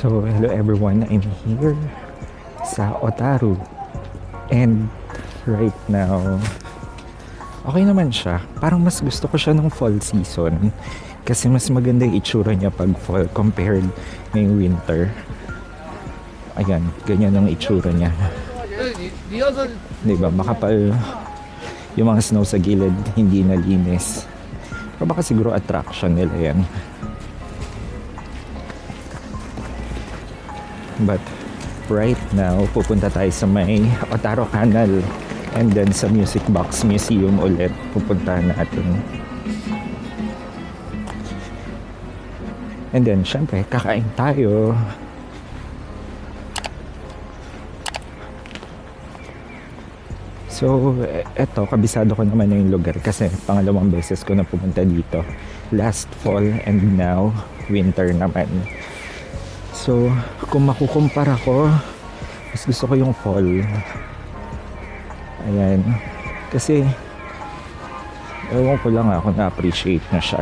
So, hello everyone, I'm here sa Otaru and right now, okay naman siya. Parang mas gusto ko siya nung fall season kasi mas maganda yung itsura niya pag fall compared ngayong winter. Ayan, ganyan ang itsura niya. Diba, makapal yung mga snow sa gilid, hindi nalinis. Pero baka siguro attraction nila yan. But right now, pupunta tayo sa may Otaru Canal and then sa Music Box Museum ulit pupuntahan natin. And then, syempre, kakain tayo. So, eto, kabisado ko naman na yung lugar kasi pangalawang beses ko na pumunta dito. Last fall and now, winter naman. So, kung makukumpara ko, mas gusto ko yung fall. Ayan. Kasi, ewan ko lang ako na-appreciate na siya.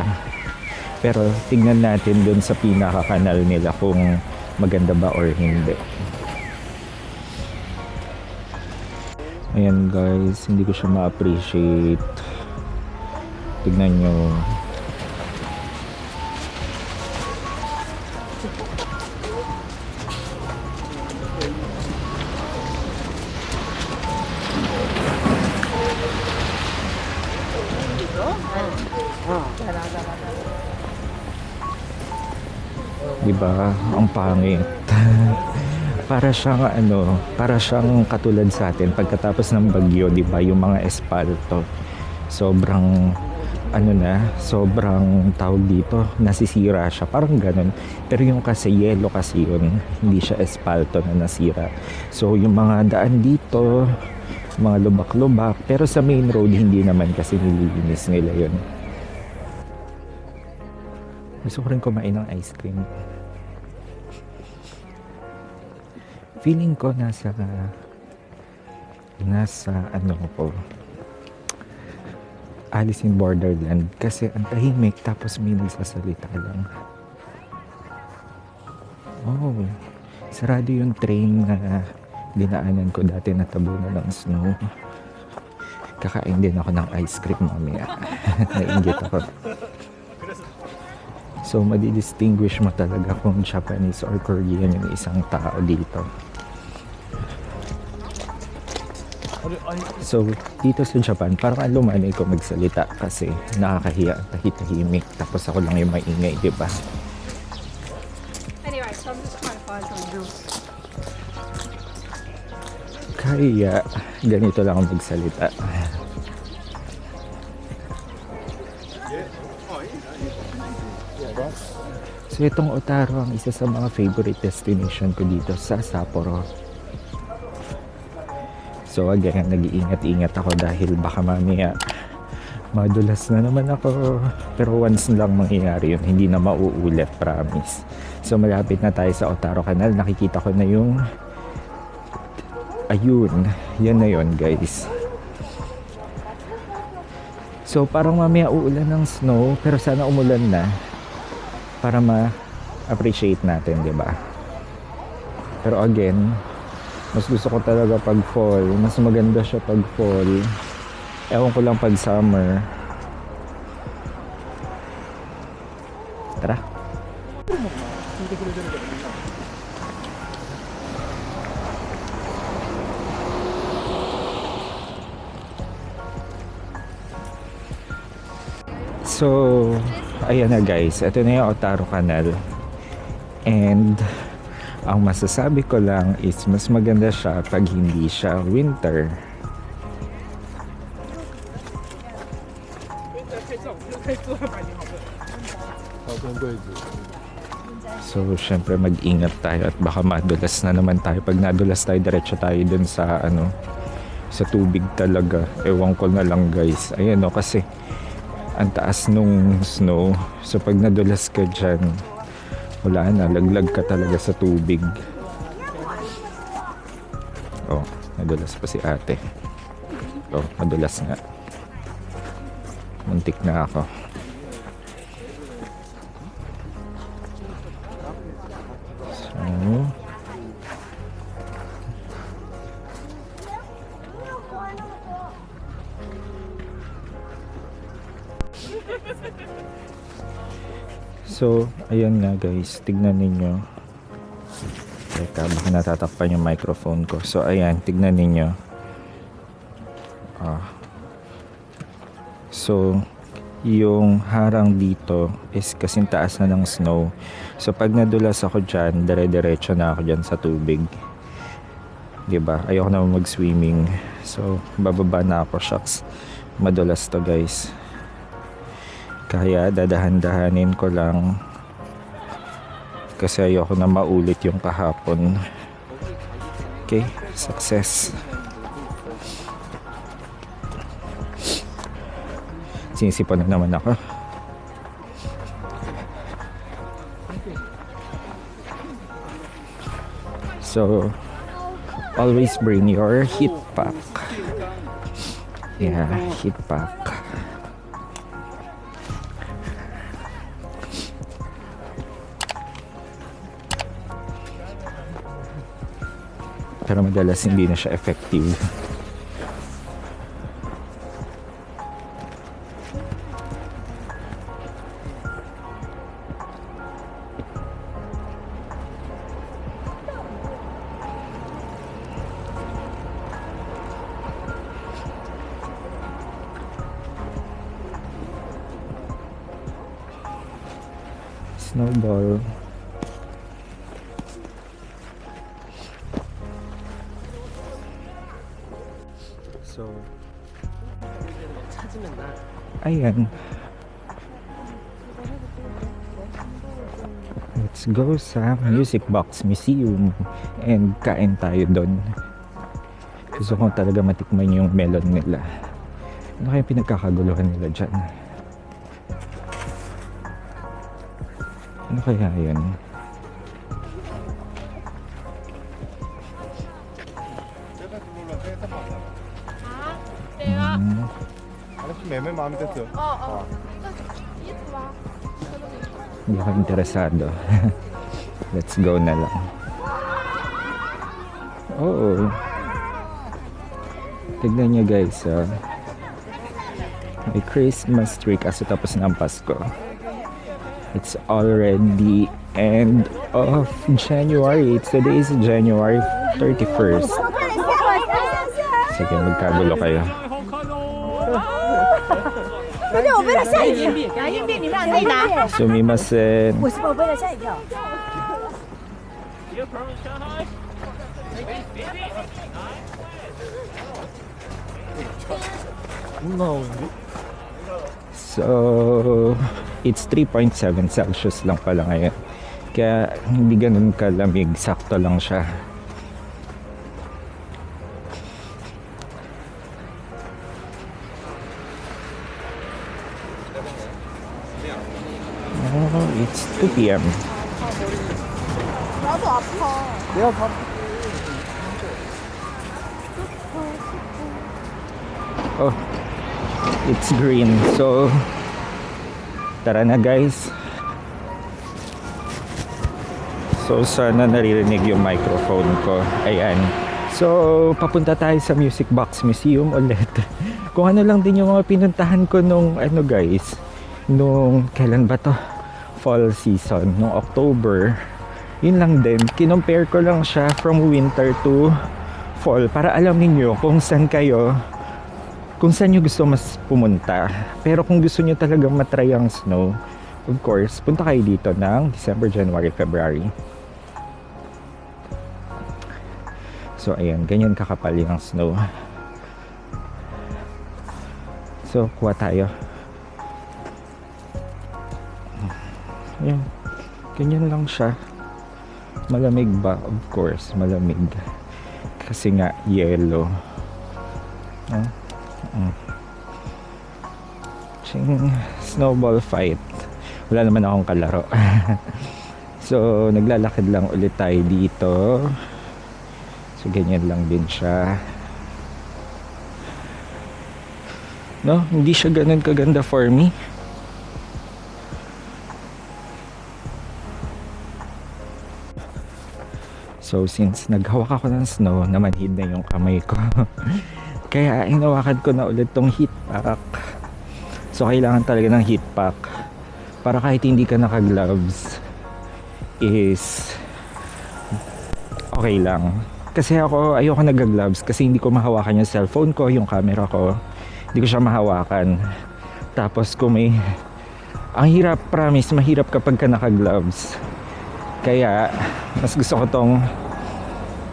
Pero, tingnan natin dun sa pinaka-kanal nila kung maganda ba or hindi. Ayan guys, hindi ko siya ma-appreciate. Tignan nyo. Diba? Ang pangit. para siyang katulad sa atin pagkatapos ng bagyo, diba? Yung mga espalto. Sobrang sobrang tawag dito, nasisira siya. Parang ganun. Pero yung kasi yellow kasi yun, hindi siya espalto na nasira. So yung mga daan dito, mga lubak-lubak. Pero sa main road, hindi naman kasi nililinis nila yun. Gusto ko rin kumain ng ice cream. Feeling ko nasa Alice in Borderland kasi ang tahimik tapos may nagsasalita lang. Oh, sarado yung train na dinaanan ko dati na tabunan ng snow. Kakain din ako ng ice cream mamaya. Nainggit ako. So, madidistinguish mo talaga kung Japanese or Korean yung isang tao dito. So, dito sa Japan, parang alumanay ko magsalita kasi nakakahiya, tahimik. Tapos ako lang yung maingay, di ba? Anyway, so I'm just trying to find some juice. Kaya, ganito lang ako magsalita. So, itong Otaru ang isa sa mga favorite destination ko dito sa Sapporo. So again, nag-iingat-ingat ako dahil baka mamaya madulas na naman ako. Pero once lang mangyayari yun, hindi na mauulit, promise. So malapit na tayo sa Otaru Canal. Nakikita ko na yung ayun, yan na yun guys. So parang mamaya uulan ng snow, pero sana umulan na para ma-appreciate natin, di ba? Pero again, mas gusto ko talaga pag fall. Mas maganda siya pag fall. Ewan ko lang pag summer. Tara. So, ayan na guys. Ito na yung Otaru Canal. And Ang masasabi ko lang is mas maganda siya pag hindi siya winter. So, syempre mag-ingat tayo at baka madulas na naman tayo. Pag nadulas tayo, diretso tayo dun sa sa tubig talaga. Ewan ko na lang guys. Ayan o, kasi ang taas nung snow. So, pag nadulas ka dyan, wala na, laglag ka talaga sa tubig. Oh, nadulas pa si ate. Oh, nadulas nga. Muntik na ako. So, ayan nga guys, tignan ninyo. Teka, baka natatakpan yung microphone ko. So, ayan, tignan ninyo. So, yung harang dito is kasing taas na ng snow. So, pag nadulas ako dyan, dire-diretso na ako dyan sa tubig. Diba? Ayoko na mag-swimming. So, bababa na ako. Shucks, madulas to guys. Kaya dadahan-dahanin ko lang kasi ayoko na maulit yung kahapon. Okay, success. Sinisipon na naman ako. So, always bring your heat pack. Yeah, heat pack. Pero madalas hindi na siya effective. Snowball. So, ayan. Let's go sa Music Box Museum and kain tayo doon. Gusto ko talaga matikman yung melon nila. Ano kaya pinagkakaguluhan nila dyan? Ano kaya yun? 매매 마음에 들었어. Hindi ako interesado. Let's go na lang. Oo. Tignan nyo guys. May Christmas tree kasi tapos na ang Pasko. It's already end of January. Today is January 31st. Sige, magkagulo kayo. 不对，我为了吓一跳，拿硬币，你们俩自己拿。 Sumimasen. 我为了吓一跳。 So, it's 3.7 Celsius lang pala ngayon. Kaya hindi ganun kalamig, sakto lang siya. Oh, it's 2 p.m. 나도 아파. 내가 밥 Oh, it's green. So, tara na guys. So, sana naririnig yung microphone ko. Ayan. So, papunta tayo sa Music Box Museum ulit. Kung ano lang din yung mga pinuntahan ko nung guys, nung kailan ba to? Fall season, nung October. Yun lang din. Kinompare ko lang siya from winter to fall para alam niyo kung saan kayo, kung saan nyo gusto mas pumunta. Pero kung gusto nyo talagang matry ang snow, of course, punta kayo dito ng December, January, February. So ayan, ganyan kakapal yung snow. So kuha tayo. Ayan, ganyan lang siya. Malamig ba? Of course, malamig. Kasi nga, yellow. Snowball fight. Wala naman akong kalaro. So, naglalakad lang ulit tayo dito. So, ganyan lang din siya. No, hindi siya ganun kaganda for me. So since naghawak ako ng snow, namanhid na yung kamay ko. Kaya hinawakan ko na ulit tong heat pack. So kailangan talaga ng heat pack para kahit hindi ka naka-gloves is okay lang. Kasi ako ayoko nag-gloves kasi hindi ko mahawakan yung cellphone ko, yung camera ko. Hindi ko siya mahawakan. Tapos kung may ang hirap, promise, mahirap kapag ka naka-gloves. Kaya mas gusto ko tong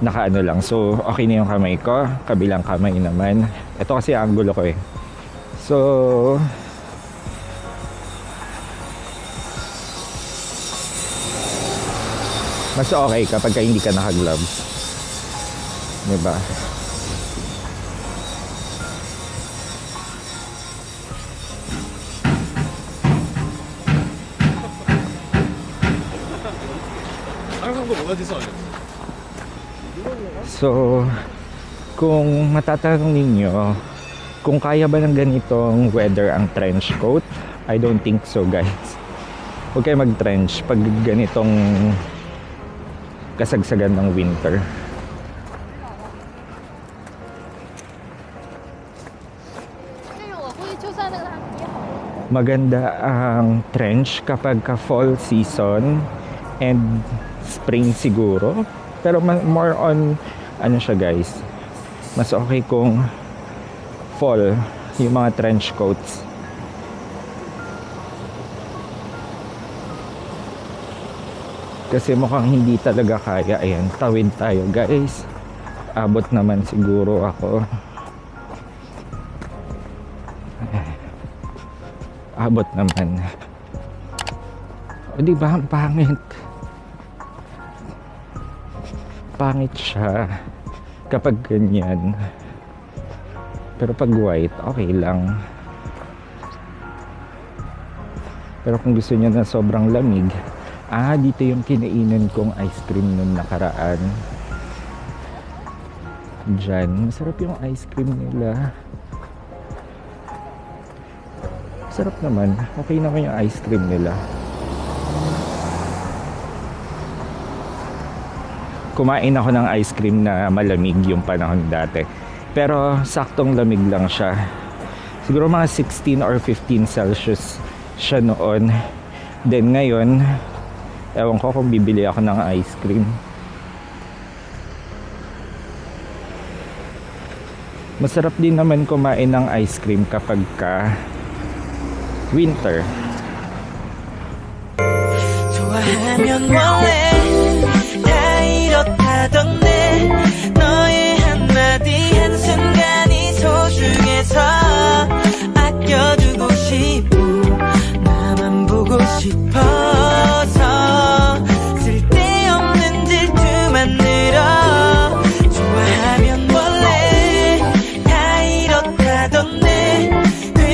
nakaano lang. So okay na yung kamay ko, kabilang kamay naman. Ito kasi angulo ko eh. So mas okay kapag ka hindi ka naka-gloves, diba? So, kung matatanong ninyo kung kaya ba ng ganitong weather ang trench coat, I don't think so, guys. Huwag kayo mag-trench pag ganitong kasagsagan ng winter. Maganda ang trench kapag ka fall season and spring siguro. Pero more on ano siya, guys, mas okay kung fall yung mga trench coats. Kasi mukhang hindi talaga kaya. Ayan, tawid tayo, guys. Abot naman siguro ako. Abot naman. O diba, ang pangit. Pangit siya kapag ganyan. Pero pag white, okay lang. Pero kung gusto niyo na sobrang lamig, dito yung kinainan kong ice cream nung nakaraan. Diyan, masarap yung ice cream nila. Sarap naman. Okay naman yung ice cream nila. Kumain ako ng ice cream na malamig yung panahon dati. Pero saktong lamig lang siya. Siguro mga 16 or 15 Celsius siya noon. Then ngayon, ewan ko kung bibili ako ng ice cream. Masarap din naman kumain ng ice cream kapag ka winter. 좋아하면 원래 다 이렇다던데 너의 한마디 한순간이 소중해서 아껴두고 싶고 나만 보고 싶어서 쓸데없는 질투만 늘어 좋아하면 원래 다 이렇다던데